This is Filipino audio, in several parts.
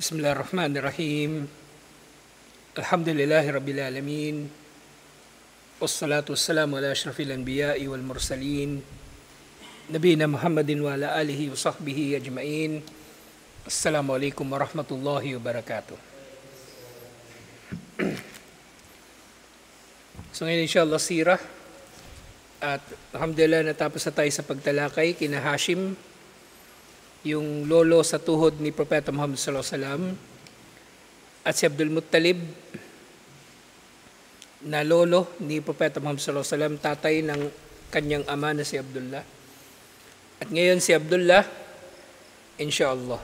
Bismillahirrahmanirrahim. Alhamdulillahi Rabbil Alamin. Wassalatu wassalamu ala ashrafil anbiya'i wal mursalin. Nabiyina Muhammadin wa ala alihi wa sahbihi ajma'in. Assalamualaikum warahmatullahi wabarakatuh. So ngayon inshallah sirah. At alhamdulillah natapos na tayo sa pagtalakay kina Hashim, yung lolo sa tuhod ni Propeta Muhammad sallallahu alaihi wasallam, at si Abdul Muttalib na lolo ni Propeta Muhammad sallallahu alaihi wasallam, tatay ng kanyang ama na si Abdullah. At ngayon si Abdullah, inshallah.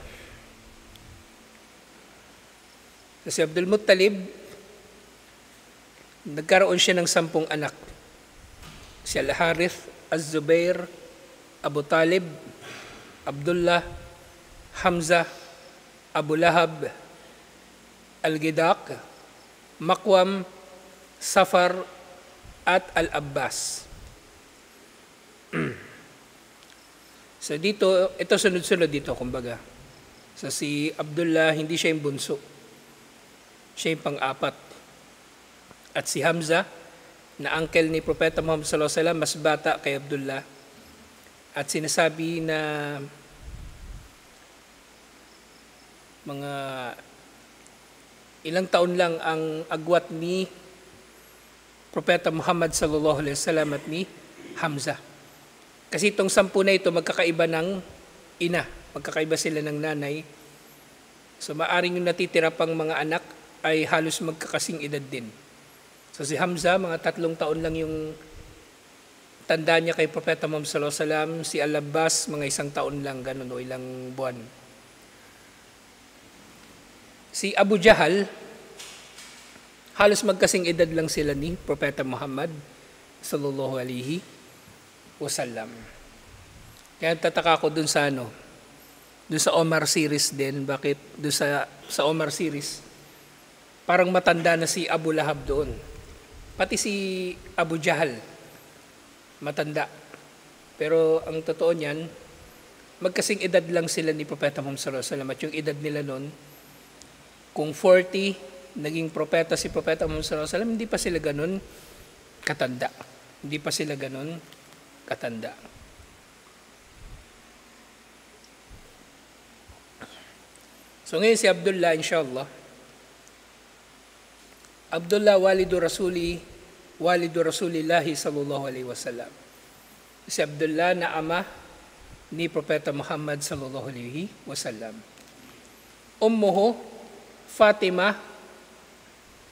Si Abdul Muttalib, nagkaroon siya ng 10 anak. Si Al-Harith, Az-Zubair, Abu Talib, Abdullah, Hamzah, Abu Lahab, Al-Gidaq, Maqwam, Safar, at Al-Abbas. So dito, ito sunod-sunod dito kumbaga. So si Abdullah, hindi siya yung bunso. Siya yung pang-apat. At si Hamzah, na uncle ni Propeta Muhammad sallallahu alaihi wasallam, mas bata kay Abdullah. At sinasabi na mga ilang taon lang ang agwat ni Propeta Muhammad sallallahu alaihi wasallam at ni Hamzah. Kasi itong 10 na ito magkakaiba ng ina, magkakaiba sila ng nanay. So maaring yung natitira pang mga anak ay halos magkakasing edad din. So si Hamzah, mga 3 taon lang yung tanda niya kay Propeta Muhammad sallallahu alaihi wasallam. Si Al-Abbas, mga 1 taon lang, ganun o ilang buwan. Si Abu Jahal, halos magkasing edad lang sila ni Propeta Muhammad sallallahu alaihi wasallam. Kaya tataka ko dun sa dun sa Omar series din. Bakit dun sa Omar series, parang matanda na si Abu Lahab doon. Pati si Abu Jahal, matanda. Pero ang totoo niyan, magkasing edad lang sila ni Propeta Muhammad sallallahu alaihi wasallam. At yung edad nila noon, kung 40, naging propeta si Propeta Muhammad sallallahu alaihi wasallam, hindi pa sila ganun katanda. Hindi pa sila ganun katanda. So ngayon si Abdullah, inshallah. Abdullah walidu Rasulillahi sallallahu alaihi wasallam. Si Abdullah na ama ni Propeta Muhammad sallallahu alaihi wasallam. Ummuhu Fatima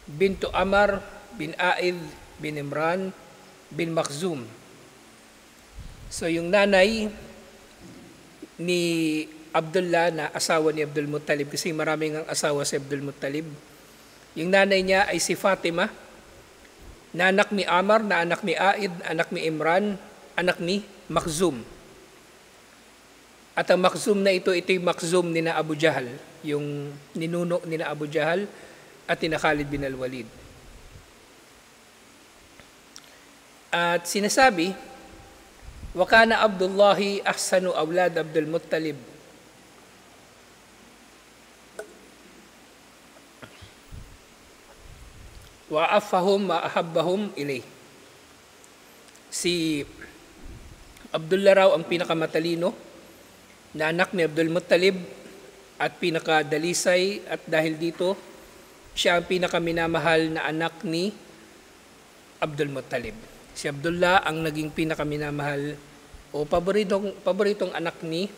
bintu Amr bin Aid bin Imran bin Makhzum. So yung nanay ni Abdullah na asawa ni Abdul Muttalib, kasi maraming ang asawa si Abdul Muttalib. Yung nanay niya ay si Fatima, na anak ni Amr, na anak ni Aid, anak ni Imran, anak ni Makhzum. At ang Makhzum na ito yung Makhzum ni na Abu Jahal, yung ninuno ni na Abu Jahal at ni na Khalid bin al-Walid. At sinasabi, wa kana Abdullahi ahsanu awlad Abdul Muttalib. Wa afahum wa ahabbahum ilay. Si Abdullah raw ang pinakamatalino na anak ni Abdul Muttalib at pinakadalisay, at dahil dito siya ang pinakaminamahal na anak ni Abdul Muttalib. Si Abdullah ang naging pinakaminamahal o paboritong anak ni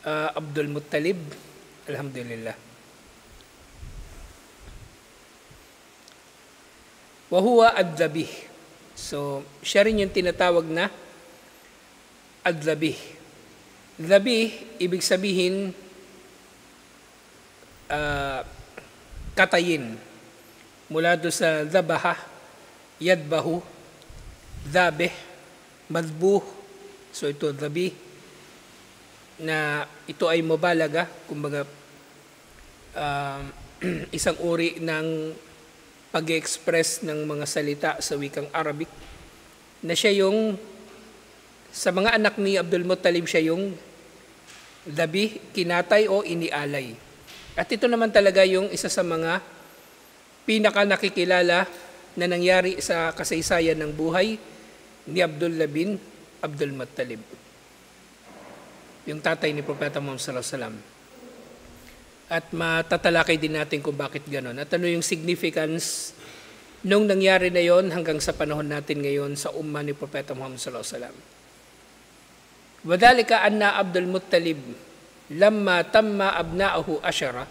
Abdul Muttalib. Alhamdulillah. Wa huwa ad-dhabih. So siya rin yung tinatawag na ad-dhabih. Dhabih, ibig sabihin katayin. Mula doon sa dhabaha, yadbahu, dhabih, madbuh. So ito dhabih, na ito ay mubalaga, kumbaga isang uri ng pag-express ng mga salita sa wikang Arabic, na siya yung, sa mga anak ni Abdul Muttalib, siya yung dhabih, kinatay o inialay. At ito naman talaga yung isa sa mga pinaka nakikilala na nangyari sa kasaysayan ng buhay ni Abdullah bin Abdul Muttalib, yung tatay ni Propeta Muhammad sallallahu alaihi wasallam. At matatalakay din natin kung bakit gano'n at ano yung significance nung nangyari na yon hanggang sa panahon natin ngayon sa umma ni Propeta Muhammad sallallahu alaihi wasallam. Wadhalika anna Abdul Muttalib lamma tamma abna'ahu asyara.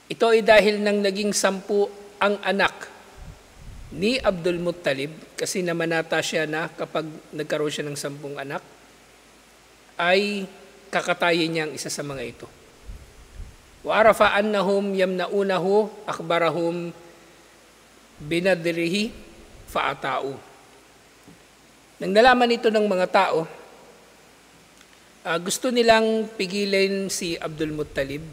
Ito ay dahil nang naging 10 ang anak ni Abdul Muttalib, kasi namanata siya na kapag nagkaroon siya ng 10 anak, ay kakatayin niya ang isa sa mga ito. Wa arafa annahum yamnaunahu akhbarahum binadrihi fa'ata'u. Nang nalaman ito ng mga tao, gusto nilang pigilin si Abdul Muttalib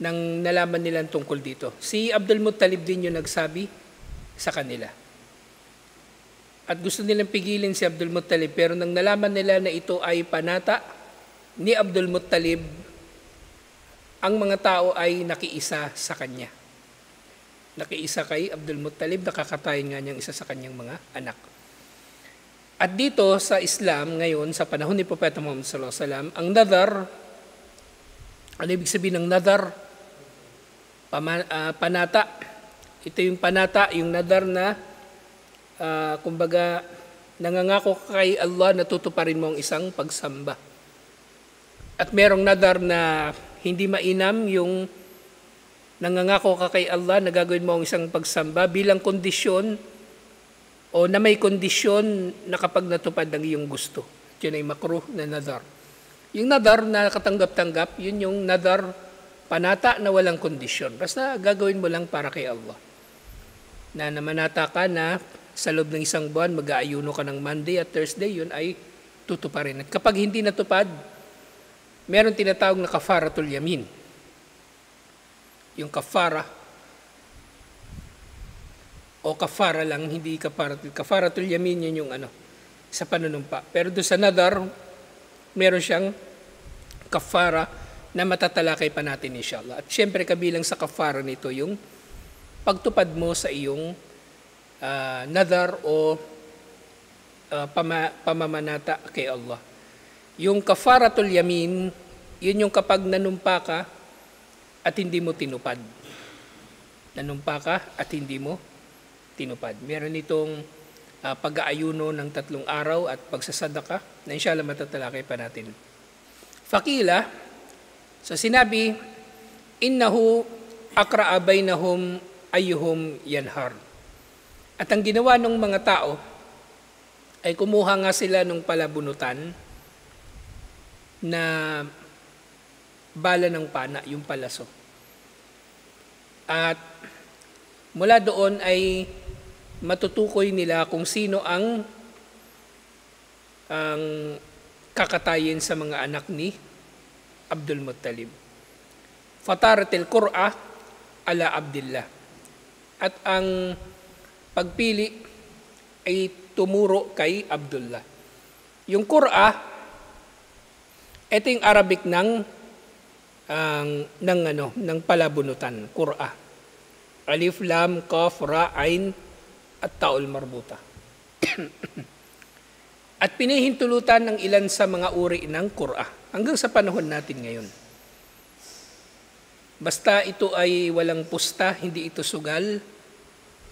nang nalaman nilang tungkol dito. Si Abdul Muttalib din yung nagsabi sa kanila. At gusto nilang pigilin si Abdul Muttalib, pero nang nalaman nila na ito ay panata ni Abdul Muttalib, ang mga tao ay nakiisa sa kanya. Nakiisa kay Abdul Muttalib, nakakatayin nga niyang isa sa kanyang mga anak. At dito sa Islam ngayon, sa panahon ni Propeta Muhammad sallallahu alaihi wasallam, ang nadar, ano ibig sabihin ng nadar? Panata. Ito yung panata, yung nadar na kumbaga nangangako ka kay Allah na tutuparin mo ang isang pagsamba. At merong nadar na hindi mainam, yung nangangako ka kay Allah na gagawin mo ang isang pagsamba bilang kondisyon o na may kondisyon na kapag natupad ang iyong gusto. Yun ay makruh na nadar. Yung nadar na katanggap-tanggap, yun yung nadar panata na walang kondisyon. Basta gagawin mo lang para kay Allah. Na namanata ka na sa loob ng isang buwan, mag-aayuno ka ng Monday at Thursday, yun ay tutuparin. At kapag hindi natupad, meron tinatawag na kafaratul yamin. Yung kafara, o kafara lang, hindi kafaratul yamin, yun yung sa panunumpa. Pero doon sa nadar, meron siyang kafara na matatalakay pa natin inshallah. At syempre kabilang sa kafara nito yung pagtupad mo sa iyong nadar o pamamanata kay Allah. Yung kafaratul yamin, yun yung kapag nanumpa ka at hindi mo tinupad. Nanumpa ka at hindi mo tinupad. Meron itong pag-aayuno ng 3 araw at pagsasadaka na inshallah matatalakay pa natin. Fakila, so sinabi, innahu akra'a bainahum ayyuhum yanhar. At ang ginawa ng mga tao ay kumuha nga sila ng palabunutan na bala ng pana, yung palaso. At mula doon ay matutukoy nila kung sino ang kakatayin sa mga anak ni Abdul Muttalib. Fataratil Qur'a ala Abdillah. At ang pagpili ay tumuro kay Abdullah. Yung Qur'a, ito yung Arabic ng palabunutan, Qur'a. Alif, Lam, Qaf, Ra, Ain, at Taul marbuta. At pinahintulutan ng ilan sa mga uri ng Qur'a hanggang sa panahon natin ngayon. Basta ito ay walang pusta, hindi ito sugal.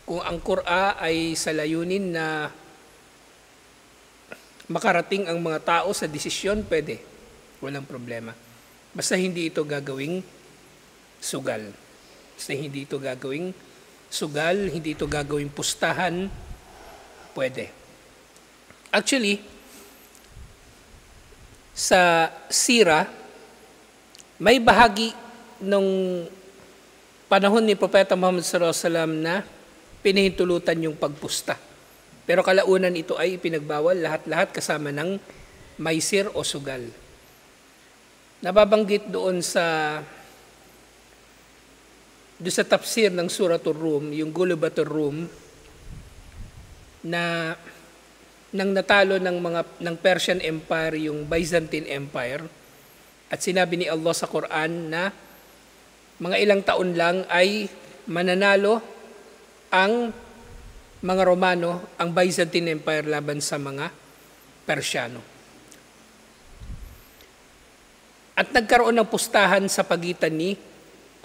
Kung ang Qur'a ay sa layunin na makarating ang mga tao sa desisyon, pwede. Walang problema. Basta hindi ito gagawing sugal. Basta hindi ito gagawing sugal, hindi ito gagawing pustahan, pwede. Actually, sa sira, may bahagi nung panahon ni Propeta Muhammad sallallahu alaihi wasallam na pinahintulutan yung pagpusta. Pero kalaunan ito ay pinagbawal lahat-lahat kasama ng maisir o sugal. Nababanggit doon sa tafsir ng Suratul Rum, yung Gulubatul Rum, na nang natalo ng Persian Empire, yung Byzantine Empire, At sinabi ni Allah sa Quran na mga ilang taon lang ay mananalo ang mga Romano, ang Byzantine Empire laban sa mga Persiano. At nagkaroon ng pustahan sa pagitan ni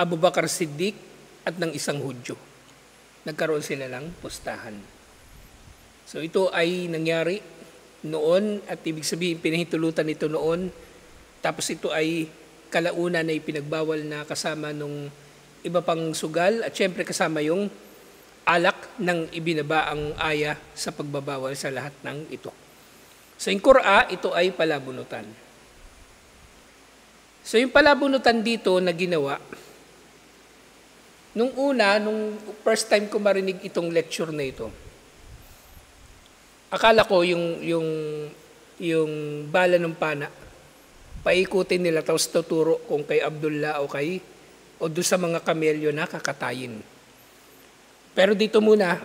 Abu Bakr Siddiq at ng isang Hudyo. Nagkaroon sila ng pustahan. So ito ay nangyari noon at ibig sabihin pinahintulutan ito noon. Tapos ito ay kalaunan na ipinagbawal na kasama nung iba pang sugal at syempre kasama yung alak ng ibinaba ang aya sa pagbabawal sa lahat ng ito. So yung Qur'a, ito ay palabunutan. So yung palabunutan dito na ginawa, nung first time ko marinig itong lecture na ito, akala ko yung bala ng pana, paikutin nila tapos tuturo kung kay Abdullah o doon sa mga kamelyo na kakatayin. Pero dito muna,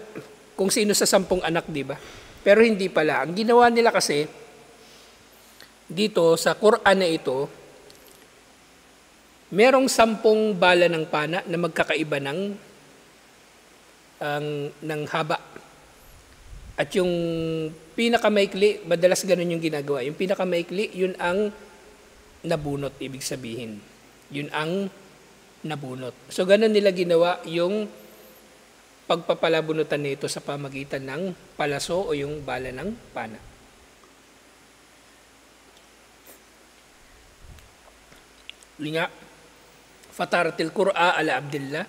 kung sino sa 10 anak, di ba? Pero hindi pala. Ang ginawa nila kasi, dito sa Quran na ito, merong 10 bala ng pana na magkakaiba ng haba. At yung pinakamaikli, madalas ganun yung ginagawa. Yung pinakamaikli, yun ang nabunot, ibig sabihin. Yun ang nabunot. So, ganun nila ginawa yung pagpapalabunutan nito sa pamagitan ng palaso o yung bala ng pana. Linga, fataratil Qur'a ala Abdullah.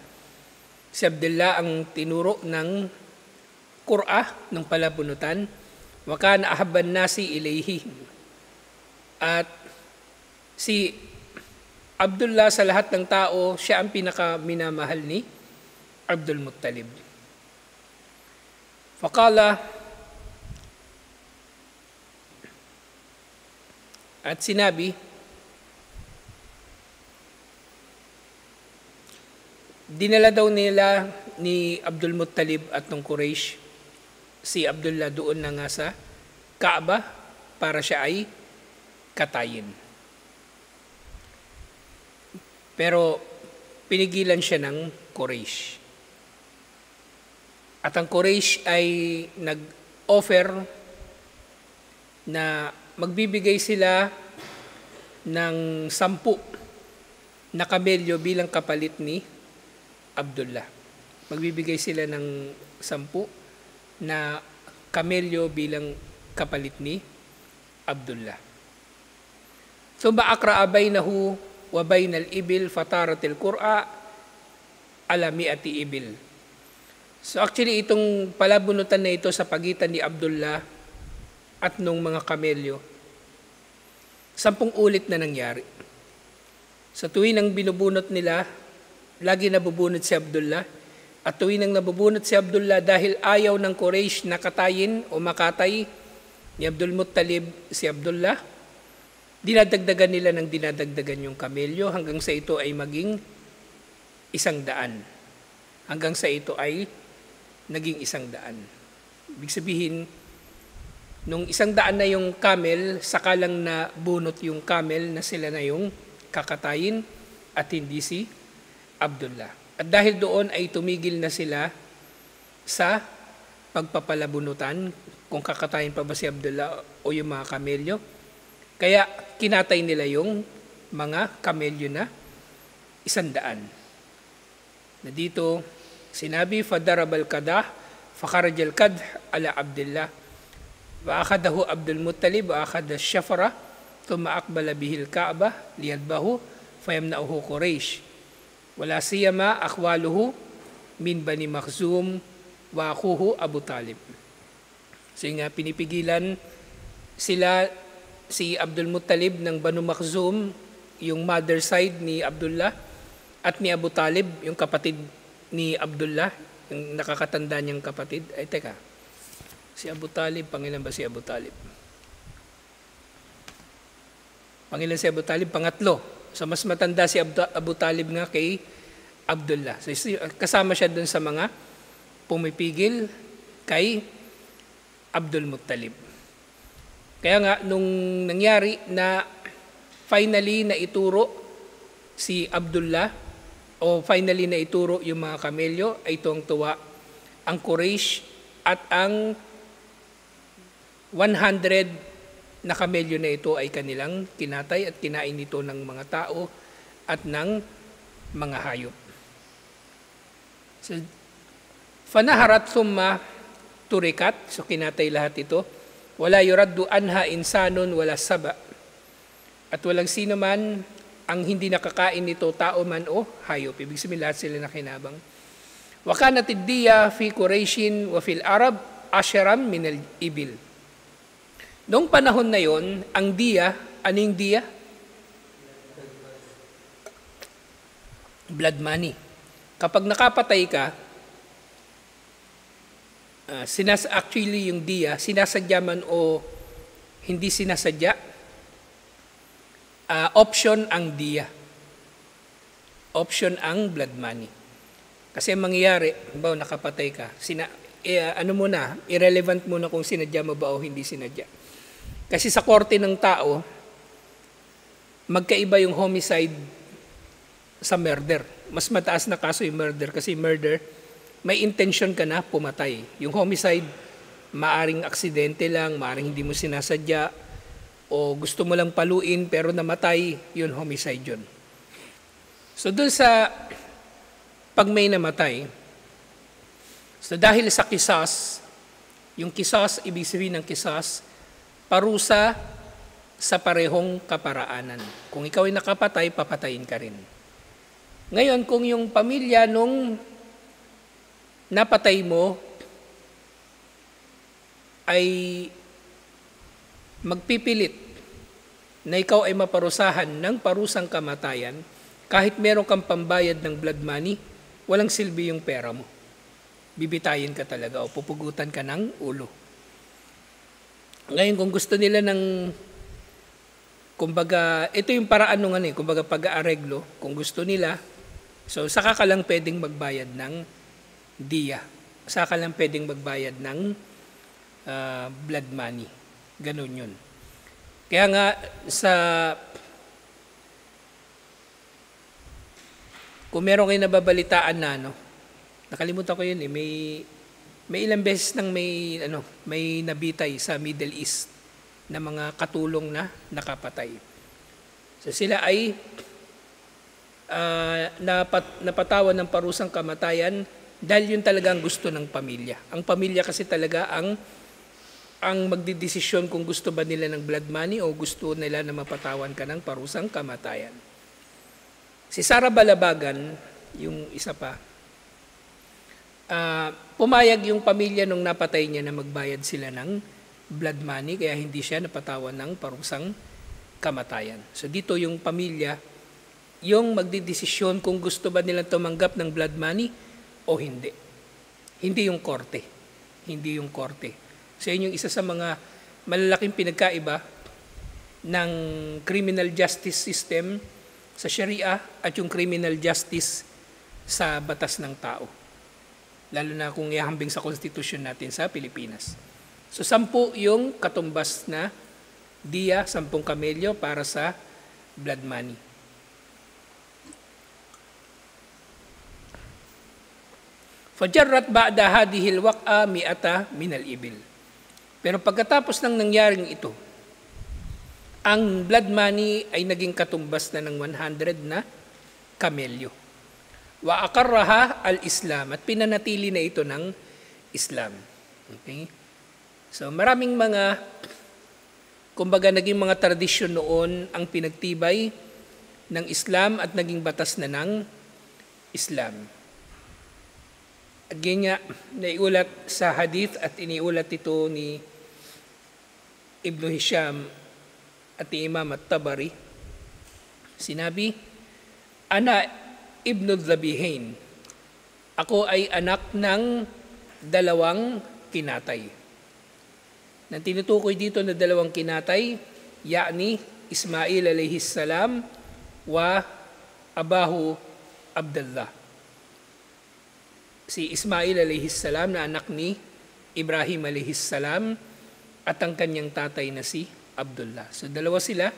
Si Abdullah ang tinuro ng Qur'a, ng palabunutan. Wa kana ahabban nasi ilayhi. At si Abdullah sa lahat ng tao, siya ang pinakaminamahal ni Abdul Muttalib. Faqala, at sinabi, dinala daw nila ni Abdul Muttalib at ng Quraysh si Abdullah doon na nga sa Kaaba para siya ay katayin. Pero pinigilan siya ng Quraysh. At ang Quraysh ay nag-offer na magbibigay sila ng 10 na kamelyo bilang kapalit ni Abdullah. Magbibigay sila ng 10 na kamelyo bilang kapalit ni Abdullah. So ba'akra bainahu wa bainal ibil fataratil Qur'a ala mi'ati ibil. So actually itong palabunutan na ito sa pagitan ni Abdullah at nung mga kamelyo, 10 ulit na nangyari. Sa tuwing ang binubunot nila, lagi nabubunot si Abdullah. At tuwing ang nabubunot si Abdullah dahil ayaw ng Quraysh na katayin o makatay ni Abdul Muttalib si Abdullah, dinadagdagan nila ng dinadagdagan yung kamelyo hanggang sa ito ay maging 100. Hanggang sa ito ay naging 100. Ibig sabihin, nung 100 na yung camel, saka lang na bunot yung camel na sila na yung kakatayin at hindi si Abdullah. At dahil doon ay tumigil na sila sa pagpapalabunutan kung kakatayin pa ba si Abdullah o yung mga kamelyo. Kaya kinatay nila yung mga kamelyo na 100. Na dito sinabi, fadarabal kadah, fakharajal kadh ala Abdullah. Wa akhadahu Abdul Muttalib, wa akhada syafara, thumma aqbala bihil Ka'bah, liyadbahu, fayamna'uhu Quraysh. Wala siyama akhwaluhu min Bani Makhzum wa akhuhu Abu Talib. So nga pinipigilan sila si Abdul Muttalib ng Banu Makhzum, yung mother side ni Abdullah, at ni Abu Talib, yung kapatid ni Abdullah, yung nakakatanda niyang kapatid. Ay teka, si Abu Talib, pangilan ba si Abu Talib? Pangilan si Abu Talib? Pangatlo. So mas matanda si Abu Talib nga kay Abdullah. So kasama siya dun sa mga pumipigil kay Abdul Muttalib. Kaya nga nung nangyari na finally na ituro si Abdullah o finally na ituro yung mga kamelyo ay tuwang-tuwa ang Quraysh at ang 100 na kamelyo na ito ay kanilang kinatay at kinain ito ng mga tao at ng mga hayop. So, fanaharat thumma turikat, so kinatay lahat ito. Wala yuraddu anha insanun wala saba. At walang sino man ang hindi nakakain nito, tao man o hayop. Ibig sabihin lahat sila nakinabang. Wa kanat ad-diya fi Quraishin wa fil Arab asharam min al-ibil. Noong panahon na yon, ang diya, ano yung diya? Blood money. Kapag nakapatay ka, actually yung diya, sinasadya man o hindi sinasadya, option ang diya. Option ang blood money. Kasi ang mangyayari, bawa nakapatay ka, irrelevant mo na kung sinadya mo ba o hindi sinadya. Kasi sa korte ng tao, magkaiba yung homicide sa murder. Mas mataas na kaso yung murder kasi murder, may intention ka na pumatay. Yung homicide, maaring aksidente lang, maaring hindi mo sinasadya, o gusto mo lang paluin pero namatay, yun homicide yun. So dun sa pag may namatay, so dahil sa kisas, yung kisas, ibig sabihin ng kisas, parusa sa parehong kaparaanan. Kung ikaw ay nakapatay, papatayin ka rin. Ngayon, kung yung pamilya nung napatay mo ay magpipilit na ikaw ay maparusahan ng parusang kamatayan, kahit meron kang pambayad ng blood money, walang silbi yung pera mo. Bibitayin ka talaga o pupugutan ka ng ulo. Ngayon, kung gusto nila ng, kumbaga, ito yung paraan nung kumbaga pag-aareglo, kung gusto nila, so saka ka lang pwedeng magbayad ng diya. Saka lang pwedeng magbayad ng blood money. Ganun yun. Kaya nga kung meron kayo nababalitaan na nakalimutan ko yun may ilang beses nang may nabitay sa Middle East na mga katulong na nakapatay. So sila ay napatawan ng parusang kamatayan dahil yun talaga ang gusto ng pamilya. Ang pamilya kasi talaga ang magdidesisyon kung gusto ba nila ng blood money o gusto nila na mapatawan ka ng parusang kamatayan. Si Sara Balabagan, yung isa pa, pumayag yung pamilya nung napatay niya na magbayad sila ng blood money kaya hindi siya napatawan ng parusang kamatayan. So dito yung pamilya, yung magdidesisyon kung gusto ba nilang tumanggap ng blood money o hindi. Hindi yung korte. Hindi yung korte. So yun yung isa sa mga malalaking pinagkaiba ng criminal justice system sa Sharia at yung criminal justice sa batas ng tao. Lalo na kung ihambing sa konstitusyon natin sa Pilipinas. So 10 yung katumbas na diya, 10 kamelyo para sa blood money. Fajarrat ba'da hadihil waq'a mi'ata minal ibil. Pero pagkatapos ng nangyaring ito, ang blood money ay naging katumbas na ng 100 na kamelyo. Wa aqarraha al-Islam at pinanatili na ito ng Islam. Okay? So maraming mga kumbaga naging mga tradisyon noon ang pinagtibay ng Islam at naging batas na ng Islam. At ganyan naiulat sa hadith at iniulat ito ni Ibn Hisham at ni Imam at-Tabari. Sinabi, Ana Ibn al-Dhabihain, ako ay anak ng 2 kinatay. Nang tinutukoy dito na 2 kinatay, yani Ismail alayhis salam wa abahu Abdullah. Si Ismail alayhis salam na anak ni Ibrahim alayhis salam at ang kanyang tatay na si Abdullah. So 2 sila.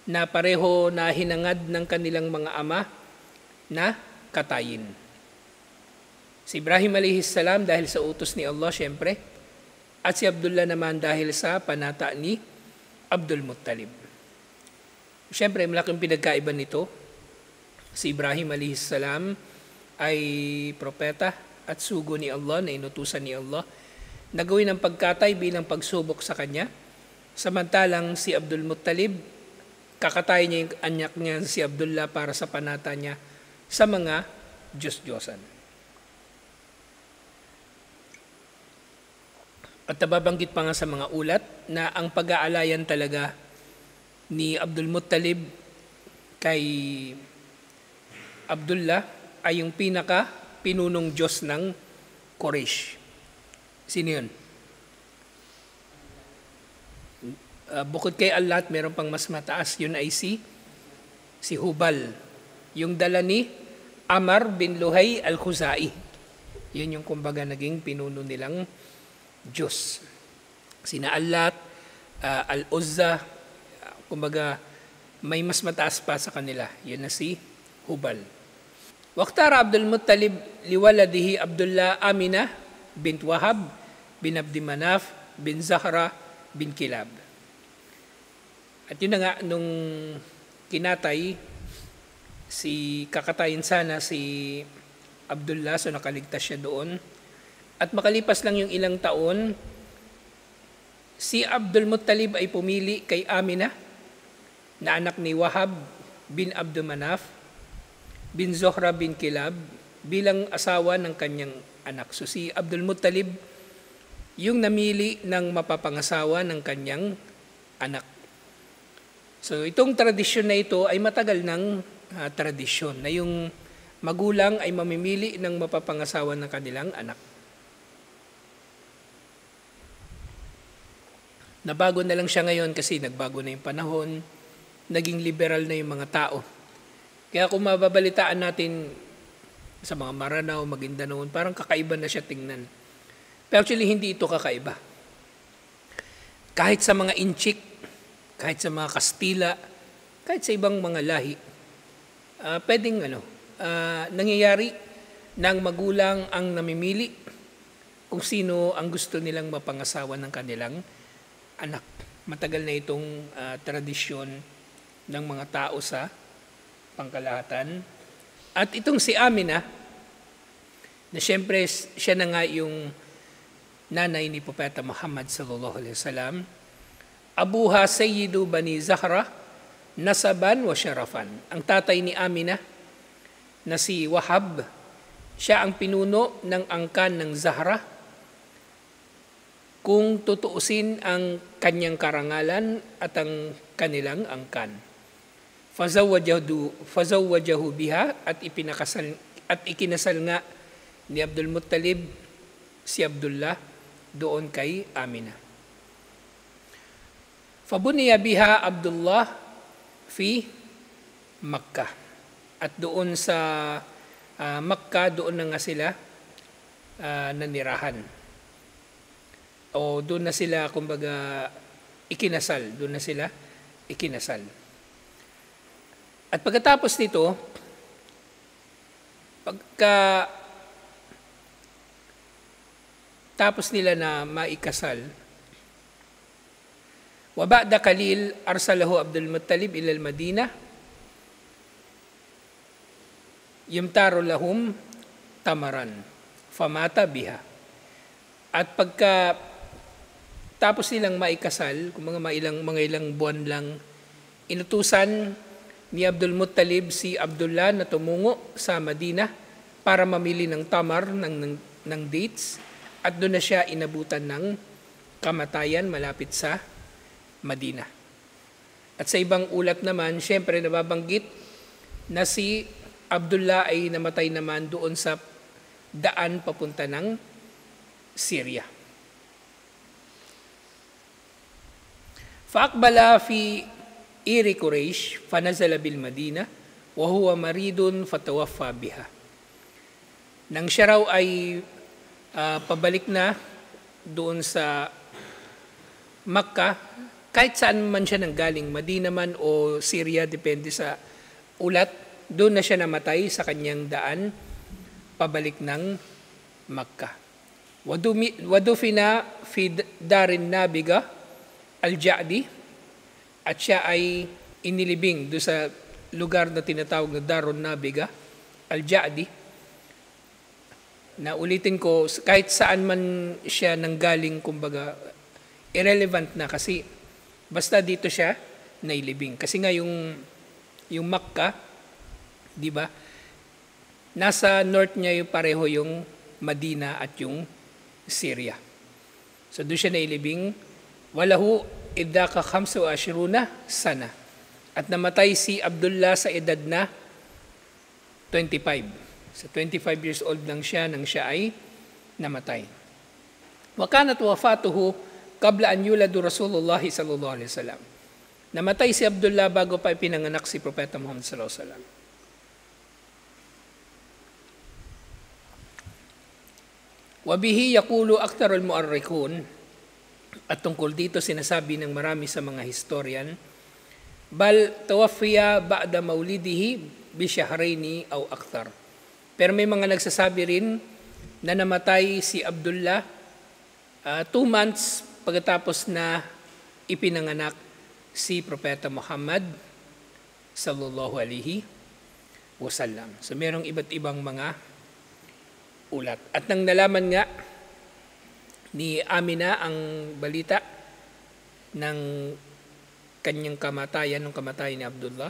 na pareho na hinangad ng kanilang mga ama na katayin. Si Ibrahim alayhis salam dahil sa utos ni Allah syempre, at si Abdullah naman dahil sa panata ni Abdul Muttalib. Syempre, malaking pinagkaiba nito. Si Ibrahim alayhis salam ay propeta at sugo ni Allah na inutusan ni Allah na gawin ang pagkatay bilang pagsubok sa kanya. Samantalang si Abdul Muttalib, kakatay niya yung anak niya si Abdullah para sa panata niya sa mga Diyos-Diyosan. At nababanggit pa nga sa mga ulat na ang pag-aalayan talaga ni Abdul Muttalib kay Abdullah ay yung pinaka-pinunong Diyos ng Quraysh. Sino yun? Bukod kay Allah, meron pang mas mataas. Yun ay si Hubal. Yung dala ni Amr bin Luhay al-Khuzai. Yun yung kumbaga naging pinuno nilang Diyos. Sina Allat, Al-Uzza, kumbaga may mas mataas pa sa kanila. Yun na si Hubal. Waqtara Abdul Muttalib liwaladihi Abdullah Aminah bint Wahab bin Abdi Manaf bin Zahra bin Kilab. At yun na nga, nung kinatay, kakatayin sana si Abdullah, so nakaligtas siya doon. At makalipas lang yung ilang taon, si Abdul Muttalib ay pumili kay Aminah, na anak ni Wahab bin Abdi Manaf bin Zohra bin Kilab, bilang asawa ng kanyang anak. So si Abdul Muttalib yung namili ng mapapangasawa ng kanyang anak. So itong tradisyon na ito ay matagal ng tradisyon na yung magulang ay mamimili ng mapapangasawa ng kanilang anak. Nabago na lang siya ngayon kasi nagbago na yung panahon, naging liberal na yung mga tao. Kaya kung mababalitaan natin sa mga Maranao, Maguindanao, parang kakaiba na siya tingnan. Pero actually, hindi ito kakaiba. Kahit sa mga Inchik, kahit sa mga Kastila, kahit sa ibang mga lahi, pwedeng nangyayari ng magulang ang namimili kung sino ang gusto nilang mapangasawa ng kanilang anak. Matagal na itong tradisyon ng mga tao sa pangkalahatan. At itong si Aminah, na siyempre siya na nga yung nanay ni Propeta Muhammad sallallahu alaihi wasallam, Abuha Sayyidu Bani Zahra, nasaban wa syarafan. Ang tatay ni Aminah na si Wahab, siya ang pinuno ng angkan ng Zahra. Kung tutuusin ang kanyang karangalan at ang kanilang angkan. Fazawwajahu biha, at ikinasal nga ni Abdul Muttalib si Abdullah doon kay Aminah. Fabuniya biha Abdullah fi Makkah. At doon sa Makkah, doon na nga sila nanirahan. O doon na sila, kumbaga, ikinasal. Doon na sila ikinasal. At pagkatapos nito, tapos nila na maikasal, wa ba'da qalil arsalahu Abdul Muttalib ila al-Madinah yumtaru lahum tamaran famata biha. At pagka tapos nilang maikasal, kung mga ilang buwan lang, inutusan ni Abdul Muttalib si Abdullah na tumungo sa Madinah para mamili ng tamar, ng dates, at doon na siya inabutan ng kamatayan malapit sa Madinah. At sa ibang ulat naman, syempre nababanggit na si Abdullah ay namatay naman doon sa daan papunta ng Syria. Faakbala fi iri Quraysh fanazala bil Madinah wa huwa maridun fatawaffa biha. Nang siya raw ay pabalik na doon sa Makkah, kahit saan man siya nanggaling, Madina man o Syria, depende sa ulat, doon na siya namatay sa kanyang daan pabalik ng Makkah. Wadufina fi darin Nabiga al-Ja'di, at siya ay inilibing doon sa lugar na tinatawag na Darun Nabiga al-Ja'di, na ulitin ko, kahit saan man siya nanggaling, kumbaga irrelevant na, kasi basta dito siya nailibing. Kasi nga yung Makkah, di ba, nasa north niya yung pareho yung Madina at yung Syria. So doon siya nailibing. Walahu idaka khamsa wa ashruna sana. At namatay si Abdullah sa edad na 25. So 25 years old lang siya nang siya ay namatay. Wa kanat wafatuhu qabla an yuladu Rasulullah sallallahu alaihi wasallam. Namatay si Abdullah bago pa ipinanganak si Propeta Muhammad sallallahu alaihi wasallam. Wa bihi yaqulu aktarul mu'arrikhun, at tungkol dito sinasabi ng marami sa mga historian, bal tawaffiya ba'da maulidihi bi shahraini aw akthar. Pero may mga nagsasabi rin na namatay si Abdullah 2 months pagkatapos na ipinanganak si Propeta Muhammad sallallahu alaihi wasallam. So merong iba't ibang mga ulat. At nang nalaman nga ni Amina ang balita ng kanyang kamatayan, ng kamatayan ni Abdullah,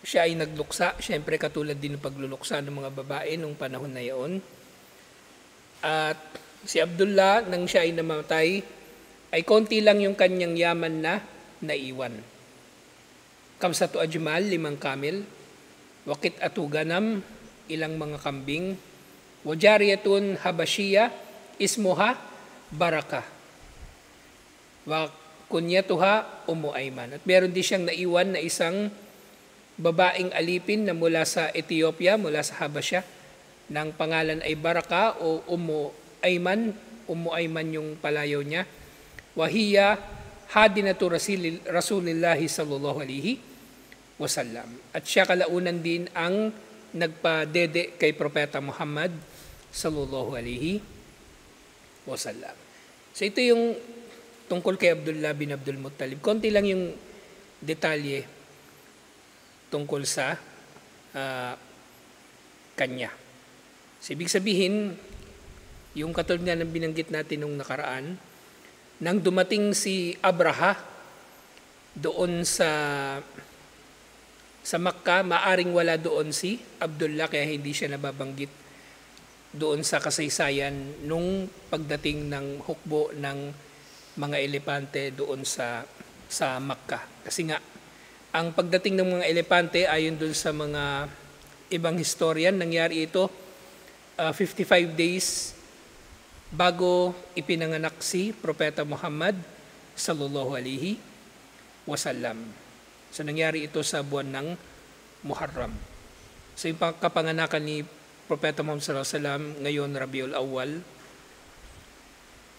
siya ay nagluksa. Siyempre katulad din ng pagluluksa ng mga babae nung panahon na iyon. At si Abdullah, nang siya ay namatay, ay konti lang yung kanyang yaman na naiwan. Kamsatu ajmal, 5 kamil, wakit atu ganam, ilang mga kambing, wajariyatun habashiya, ismuha baraka, wa kunyatuha Ayman. At meron din siyang naiwan na isang babaeng alipin na mula sa Ethiopia, mula sa Habasya, ng pangalan ay Baraka o Ayman. Ayman yung palayaw niya. Wahiya hadinatu Rasulillahi sallallahu alaihi wasallam. At siya kalaunan din ang nagpadede kay Propeta Muhammad sallallahu alaihi wasallam. So ito yung tungkol kay Abdullah bin Abdul Muttalib. Konti lang yung detalye tungkol sa kanya. So, ibig sabihin, yung katulad nga ng binanggit natin nung nakaraan, nang dumating si Abraha doon sa Makkah, maaring wala doon si Abdullah, kaya hindi siya nababanggit doon sa kasaysayan nung pagdating ng hukbo ng mga elepante doon sa Makkah. Kasi nga, ang pagdating ng mga elepante, ayon doon sa mga ibang historian, nangyari ito 55 days bago ipinanganak si Propeta Muhammad sallallahu alaihi wasallam. So nangyari ito sa buwan ng Muharram. So yung kapanganakan ni Propeta Muhammad sallallahu alaihi wasallam ngayon Rabiul Awwal,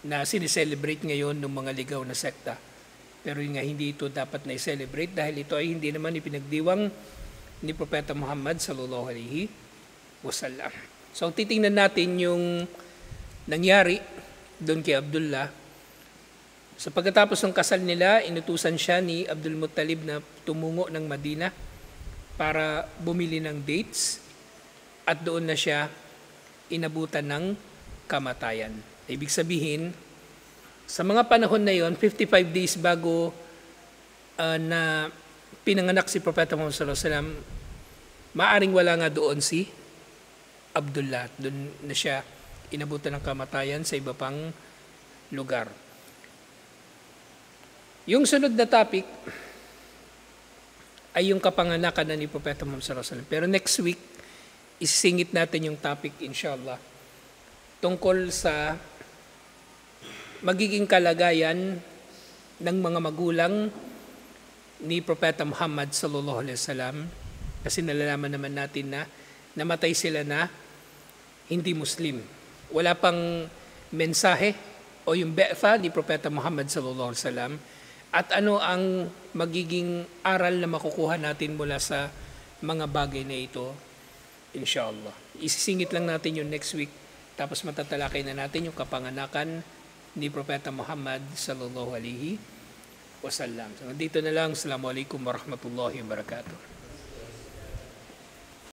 na sineselebrate ngayon ng mga ligaw na sekta. Pero yun nga, hindi ito dapat na i-celebrate dahil ito ay hindi naman ipinagdiwang ni Propeta Muhammad sallallahu alaihi wasallam. So titingnan natin yung nangyari doon kay Abdullah. So pagkatapos ng kasal nila, inutusan siya ni Abdul Muttalib na tumungo ng Madina para bumili ng dates, at doon na siya inabutan ng kamatayan. Ibig sabihin, sa mga panahon na yon, 55 days bago na pinanganak si Propeta Muhammad sallallahu alaihi wasallam, maaring wala nga doon si Abdullah. Doon na siya inabutan ng kamatayan sa iba pang lugar. Yung sunod na topic ay yung kapanganakan na ni Propeta Muhammad sallallahu alaihi wasallam. Pero next week, isingit natin yung topic inshallah tungkol sa magiging kalagayan ng mga magulang ni Propeta Muhammad sallallahu alaihi wasallam, kasi nalalaman naman natin na namatay sila na hindi Muslim. Wala pang mensahe o yung be'tha ni Propeta Muhammad sallallahu alaihi wasallam, At ano ang magiging aral na makukuha natin mula sa mga bagay na ito, inshallah. Isisingit lang natin yung next week, tapos matatalakay na natin yung kapanganakan ni Propeta Muhammad sallallahu alaihi wasallam. So, dito na lang. Assalamualaikum warahmatullahi wabarakatuh.